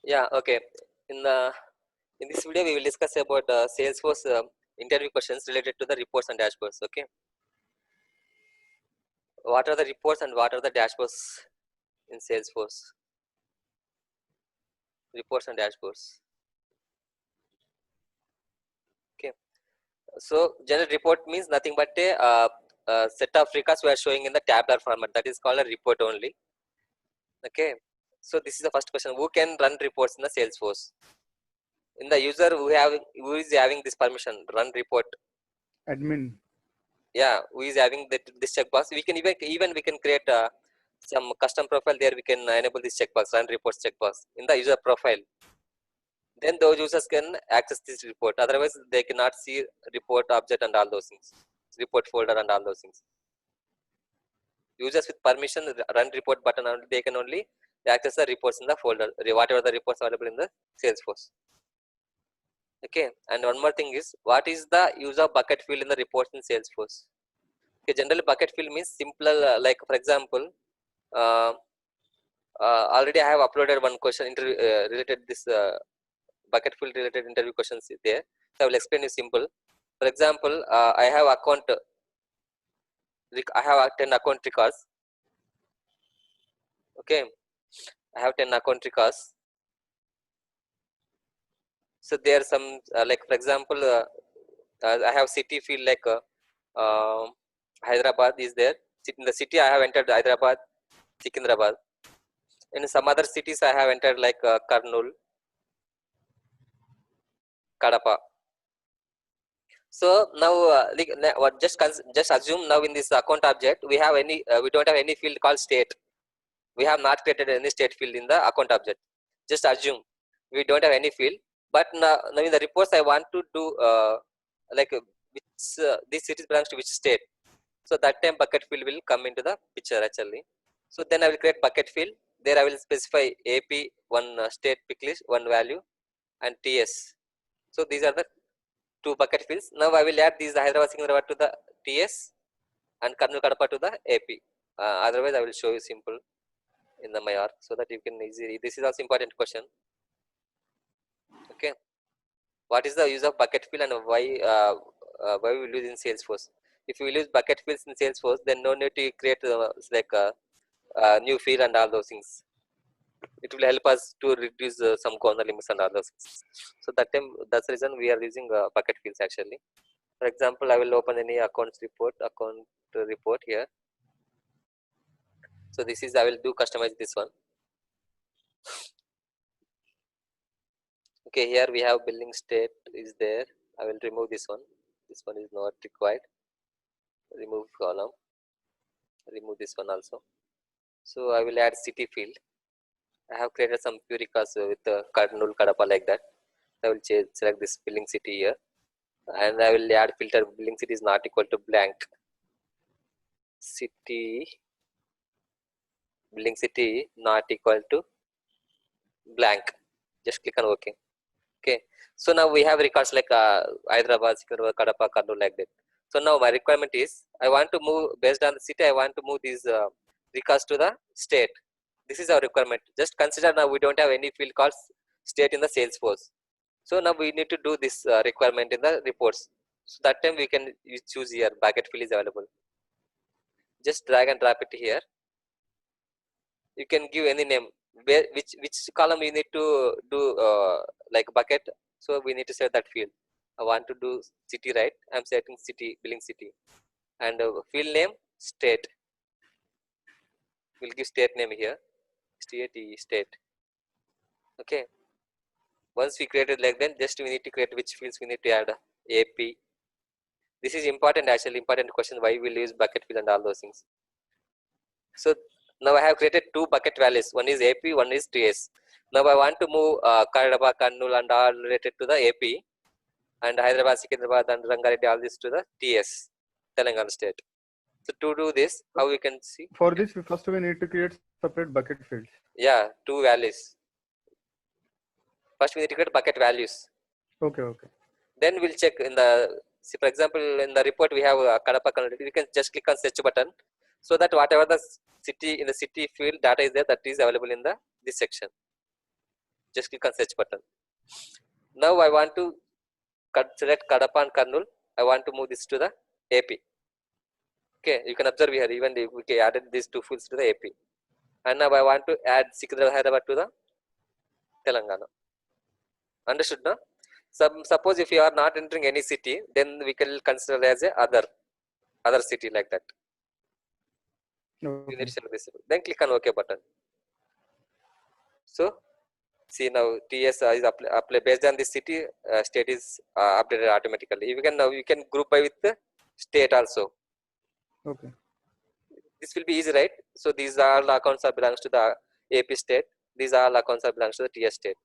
Yeah, okay. In the in this video, we will discuss about Salesforce interview questions related to the reports and dashboards. Okay, what are the reports and what are the dashboards in Salesforce? Reports and dashboards. Okay, so general report means nothing but a set of records we are showing in the tabular format. That is called a report only. Okay, so this is the first question: who can run reports in the Salesforce? In the user who is having this permission run report. Admin. Yeah, who is having this checkbox. We can even we can create some custom profile. There we can enable this checkbox, run reports checkbox in the user profile. Then those users can access this report, otherwise they cannot see report object and all those things, report folder and all those things. Users with permission run report button, and they can only access the reports in the folder, whatever the reports available in the Salesforce. Okay, and one more thing is, what is the use of bucket field in the reports in Salesforce? Okay, generally bucket field means simple, like for example, uh, already I have uploaded one question related this bucket field related interview questions there. So I will explain you simple. For example, I have 10 account records. Okay, I have 10 account records. So there are some like for example, I have city field like Hyderabad is there. In the city I have entered Hyderabad, Secunderabad. In some other cities I have entered like Kurnool, Kadapa. So now, just assume now in this account object we have we don't have any field called state. We have not created any state field in the account object. Just assume we don't have any field, but now in the reports I want to do like which this city belongs to which state. So that time bucket field will come into the picture actually. So then I will create bucket field. There I will specify AP, one state pick list, one value, and TS. So these are the two bucket fields. Now I will add these Hyderabad Secunderabad to the TS and Kurnool Kadapa to the AP. Otherwise I will show you simple in the my arc so that you can easily. This is also important question. Okay, what is the use of bucket field and why we will use in Salesforce? If we use bucket fields in Salesforce, then no need to create like a new field and all those things. It will help us to reduce some corner limits and all those things. So that's the reason we are using bucket fields actually. For example, I will open any account report here. So this is I will do customize this one. Okay, here we have billing state is there. I will remove this one. This one is not required. Remove column. Remove this one also. So I will add city field. I have created some Puricas with Kurnool Kadapa like that. I will select this billing city here, and I will add filter billing city is not equal to blank. City billing city not equal to blank. Just click on OK. Okay. So now we have records like Hyderabad, Secunderabad, Kadapa, Kurnool like that. So now my requirement is I want to move based on the city. I want to move these records to the state. This is our requirement. Just consider now we don't have any field called state in the Salesforce. So now we need to do this requirement in the reports. So that time we can choose here bucket field is available. Just drag and drop it here. You can give any name. Which column you need to do like bucket. So we need to set that field. I want to do city, right? I'm setting city, billing city, and field name state. We'll give state name here. State. Okay. Once we created like that, just we need to create which fields we need to add. AP. This is important actually. Important question. Why we'll use bucket field and all those things. So now I have created two bucket values. One is AP, one is TS. Now I want to move Kadapa, Kurnool and all related to the AP, and Hyderabad, Secunderabad and Rangareddy all this to the TS, Telangana state. So to do this, how we can see? For this, first we need to create separate bucket fields. Yeah, two values. First we need to create bucket values. Okay. Then we'll check in the, see for example, in the report we have Kadapa, Kurnool. We can just click on search button, so that whatever the city in the city field data is there, that is available in the this section. Just click on search button. Now I want to select Kadapa and Kurnool. I want to move this to the AP. Okay, you can observe here even we added these two fields to the AP. And now I want to add Secunderabad Hyderabad to the Telangana. Understood now? Suppose if you are not entering any city, then we can consider as a other city like that. You need to select this. Then click on OK button. So see now TS is apply based on this city. State is updated automatically. You can now you can group by with the state also. Okay. This will be easy, right? So these all accounts are belongs to the AP state. These all accounts are belongs to the TS state.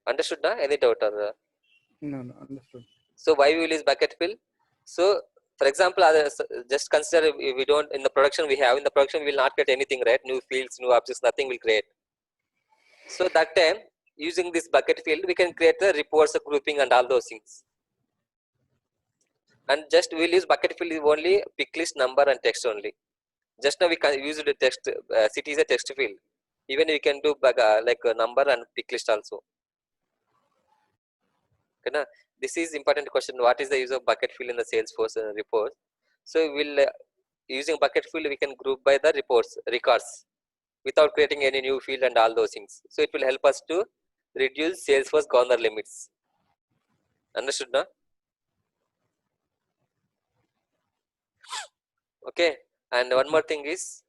Understood now? Any doubt or? No, understood. So why we will use bucket fill? So for example, just consider we don't in the production we have in the production we will not get anything, right? New fields, new objects, nothing will create. So that time using this bucket field we can create the reports, grouping and all those things. And just we'll use bucket field only pick list, number and text only. Just now we can use the text city is a text field. Even we can do like a number and pick list also. Okay, na? This is important question. What is the use of bucket field in the Salesforce report? So we'll using bucket field we can group by the records without creating any new field and all those things. So it will help us to reduce Salesforce governor limits. Understood now? Okay. And one more thing is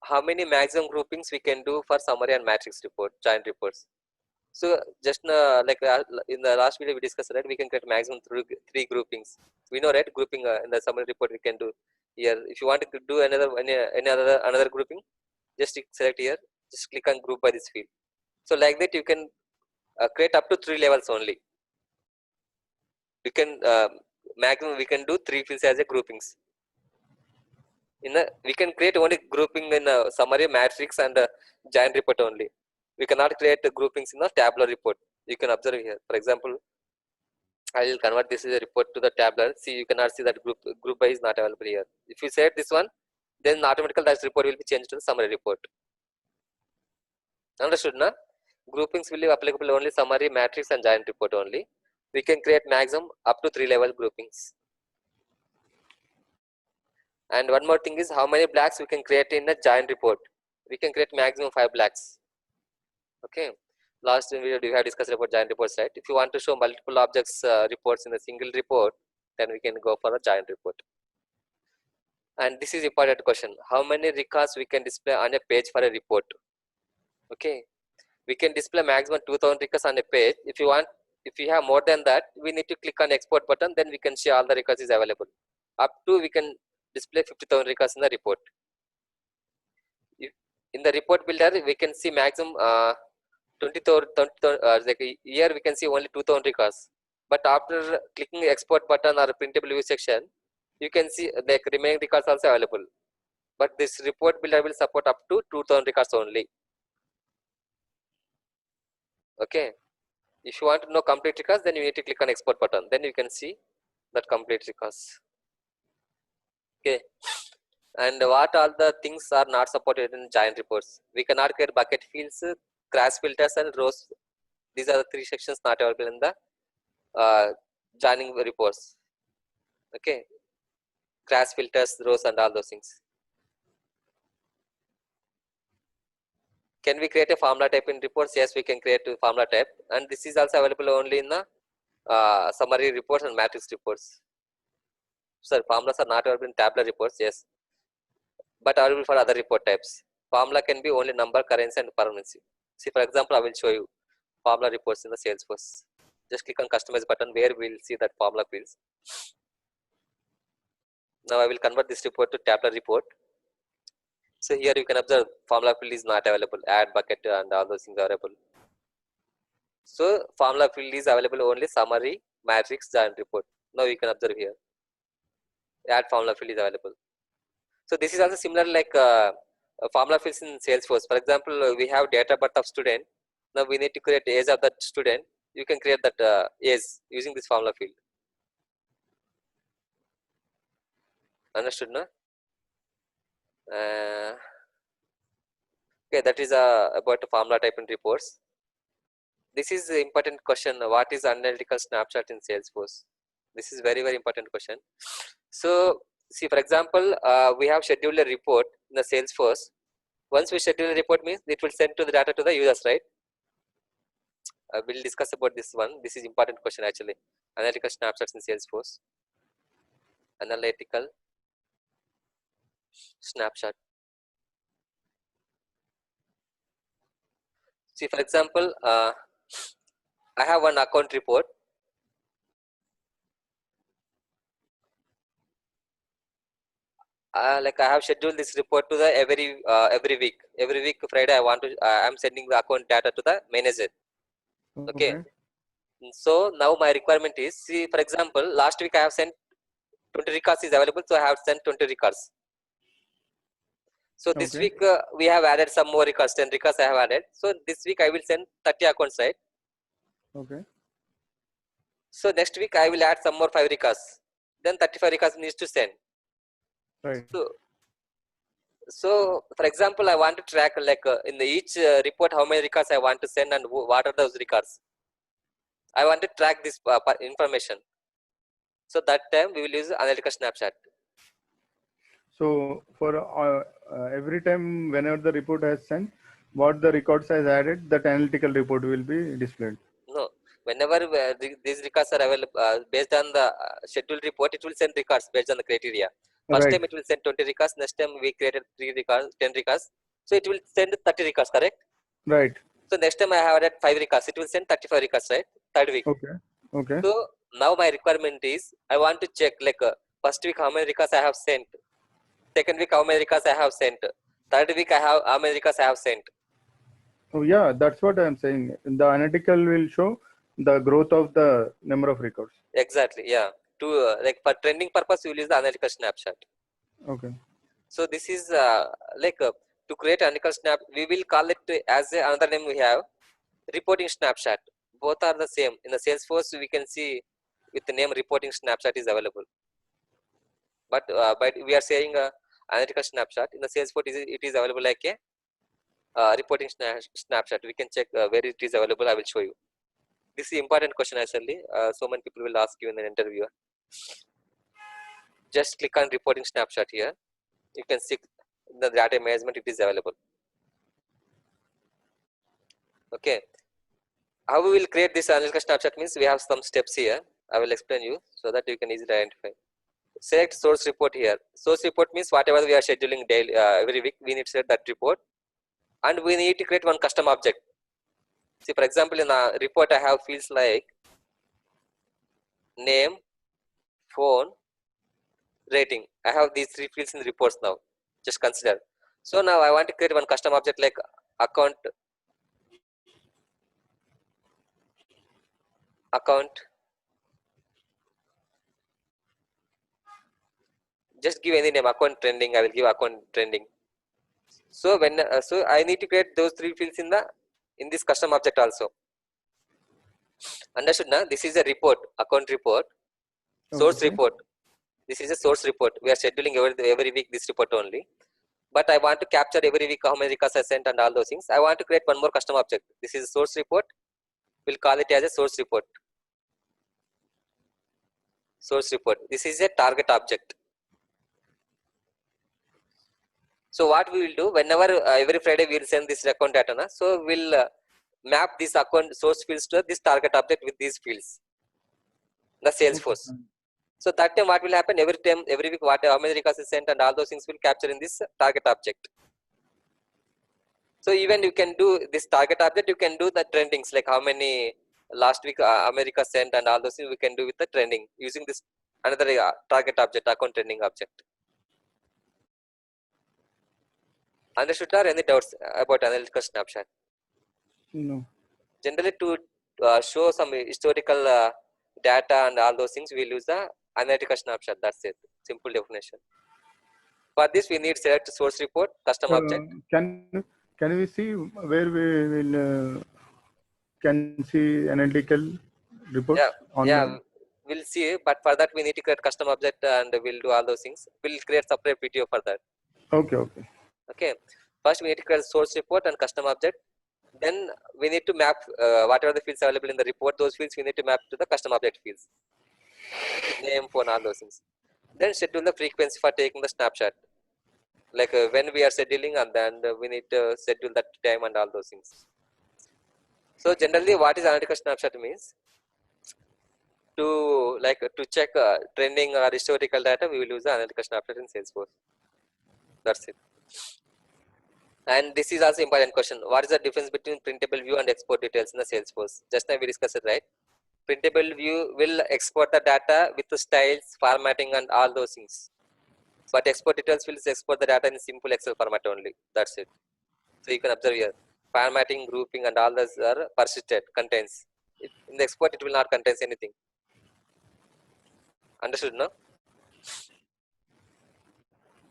how many maximum groupings we can do for summary and matrix report, joint reports. So just like in the last video we discussed, right? We can create maximum three groupings. We know, right? Grouping in the summary report we can do here. If you want to do another grouping, just select here. Just click on group by this field. So like that you can create up to 3 levels only. You can maximum we can do 3 fields as a groupings. We can create only grouping in a summary, matrix and giant report only. We cannot create groupings in a tabular report. You can observe here. For example, I will convert this as a report to the tabular. See, you cannot see that group by is not available here. If you select this one, then automatically that report will be changed to the summary report. Understood, na? Groupings will be applicable only summary, matrix and giant report only. We can create maximum up to 3 level groupings. And one more thing is how many blocks we can create in a giant report. We can create maximum 5 blocks. Okay. Last video we have discussed about giant reports, right? If you want to show multiple objects reports in a single report, then we can go for a giant report. And this is important question. How many records we can display on a page for a report? Okay. We can display maximum 2000 records on a page. If you have more than that, we need to click on export button, then we can see all the records is available. Up to we can display 50,000 records in the report. In the report builder, we can see maximum 20,000. Like here we can see only 2,000 records. But after clicking export button or printable view section, you can see the remaining records also available. But this report builder will support up to 2,000 records only. Okay. If you want to know complete records, then you need to click on export button. Then you can see that complete records. Okay. And what all the things are not supported in giant reports? We cannot create bucket fields, crash filters and rows. These are the 3 sections not available in the joining reports. Okay. Crash filters, rows and all those things. Can we create a formula type in reports? Yes, we can create a formula type. And this is also available only in the summary reports and matrix reports. Sir, formulas are not available in tabular reports, yes, but available for other report types. Formula can be only number, currency and permanency. See, for example, I will show you formula reports in the Salesforce. Just click on customize button where we will see that formula fields. Now I will convert this report to tabular report. So here you can observe formula field is not available, add bucket and all those things are available. So formula field is available only summary, matrix, giant report. Now you can observe here, add formula field is available. So this is also similar like formula fields in Salesforce. For example, we have date of birth of student. Now we need to create age of that student. You can create that age using this formula field. Understood, no? Okay, that is about the formula type in reports. This is the important question. What is analytical snapshot in Salesforce? This is very, very important question. So see, for example, we have scheduled a report in the Salesforce. Once we schedule a report means it will send to the data to the users, right? We'll discuss about this one. This is important question actually. Analytical snapshots in Salesforce. Analytical snapshot. See, for example, I have one account report. Like I have scheduled this report to the every week. Every week Friday, I'm sending the account data to the manager. Okay. So now my requirement is, see, for example, last week I have sent 20 records is available, so I have sent 20 records. So this week we have added some more records, 10 records I have added. So this week I will send 30 accounts, right? Okay. So next week I will add some more 5 records. Then 35 records needs to send. Right. So for example, I want to track like in the each report how many records I want to send and what are those records. I want to track this information. So that time we will use analytical snapshot. So for every time whenever the report has sent, what the records has added, that analytical report will be displayed. No, whenever these records are available based on the scheduled report, it will send records based on the criteria. First time it will send 20 records. Next time we created 3 records, 10 records. So it will send 30 records, correct? Right. So next time I have added 5 records. It will send 35 records, right? Third week. Okay. Okay. So now my requirement is I want to check like first week how many records I have sent. Second week how many records I have sent. Third week I have how many records I have sent. Oh yeah, that's what I'm saying. The analytical will show the growth of the number of records. Exactly. Yeah. To like for trending purpose, we will use the analytical snapshot. Okay. So this is like to create analytical snap. We will call it as another name we have reporting snapshot. Both are the same. In the Salesforce, we can see with the name reporting snapshot is available. But we are saying analytical snapshot. In the Salesforce, it is available like a reporting snapshot. We can check where it is available. I will show you. This is important question actually. So many people will ask you in an interview. Just click on reporting snapshot here. You can see the data management. It is available. Okay. How we will create this analytical snapshot means we have some steps here. I will explain you so that you can easily identify. Select source report here. Source report means whatever we are scheduling daily every week, we need to set that report, and we need to create one custom object. See, for example, in a report I have fields like name, phone, rating. I have these 3 fields in the reports now. Just consider. So now I want to create one custom object like account. Just give any name, account trending. I will give account trending. So when so I need to create those 3 fields in this custom object also. Understood now? This is a report, account report, source report. This is a source report. We are scheduling every week this report only. But I want to capture every week how many records I sent and all those things. I want to create one more custom object. This is a source report. We'll call it as a source report. Source report. This is a target object. So what we will do, whenever every Friday we will send this account data, so we'll map this account source fields to this target object with these fields, the Salesforce. So that time what will happen, every time, every week, how many records is sent and all those things will capture in this target object. So even you can do this target object, you can do the trendings, like how many last week America sent and all those things we can do with the trending using this another target object, account trending object. Understood, or any doubts about analytical snapshot? No. Generally, to show some historical data and all those things, we'll use the analytical snapshot. That's it. Simple definition. For this, we need select source report, custom object. Can we see where we will can see analytical report? Yeah. We'll see. But for that, we need to create custom object and we'll do all those things. We'll create separate video for that. Okay. Okay. First, we need to create a source report and custom object. Then we need to map whatever the fields available in the report. Those fields we need to map to the custom object fields, name, phone, all those things. Then schedule the frequency for taking the snapshot, like when we are scheduling, and then we need to schedule that time and all those things. So generally, what is analytical snapshot means? To check trending or historical data, we will use the analytical snapshot in Salesforce. That's it. And this is also important question. What is the difference between printable view and export details in the Salesforce? Just now we discussed it, right? Printable view will export the data with the styles, formatting, and all those things. But export details will export the data in simple Excel format only. That's it. So you can observe here, formatting, grouping, and all those are persisted, contains. In the export, it will not contain anything. Understood, no?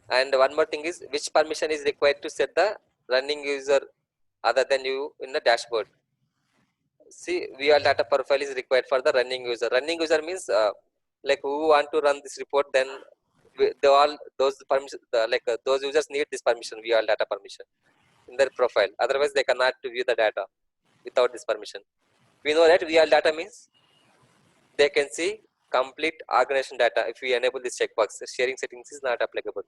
And one more thing is, which permission is required to set the running user other than you in the dashboard? See, VL data profile is required for the running user. Running user means like who want to run this report, then those permission, those users need this permission, VL data permission in their profile. Otherwise, they cannot view the data without this permission. We know that VL data means they can see complete organization data. If we enable this checkbox, sharing settings is not applicable.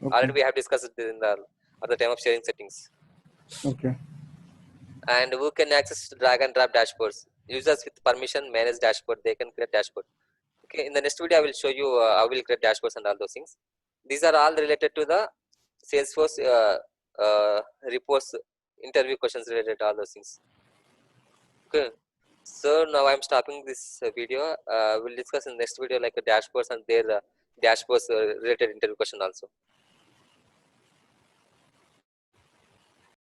Okay. Already we have discussed it in the at the time of sharing settings. Okay. And who can access drag and drop dashboards? Users with permission manage dashboard. They can create dashboard. Okay, in the next video I will show you how we will create dashboards and all those things. These are all related to the Salesforce reports, interview questions related to all those things. Okay, so now I'm stopping this video. We'll discuss in the next video like dashboards and their dashboards related interview question also.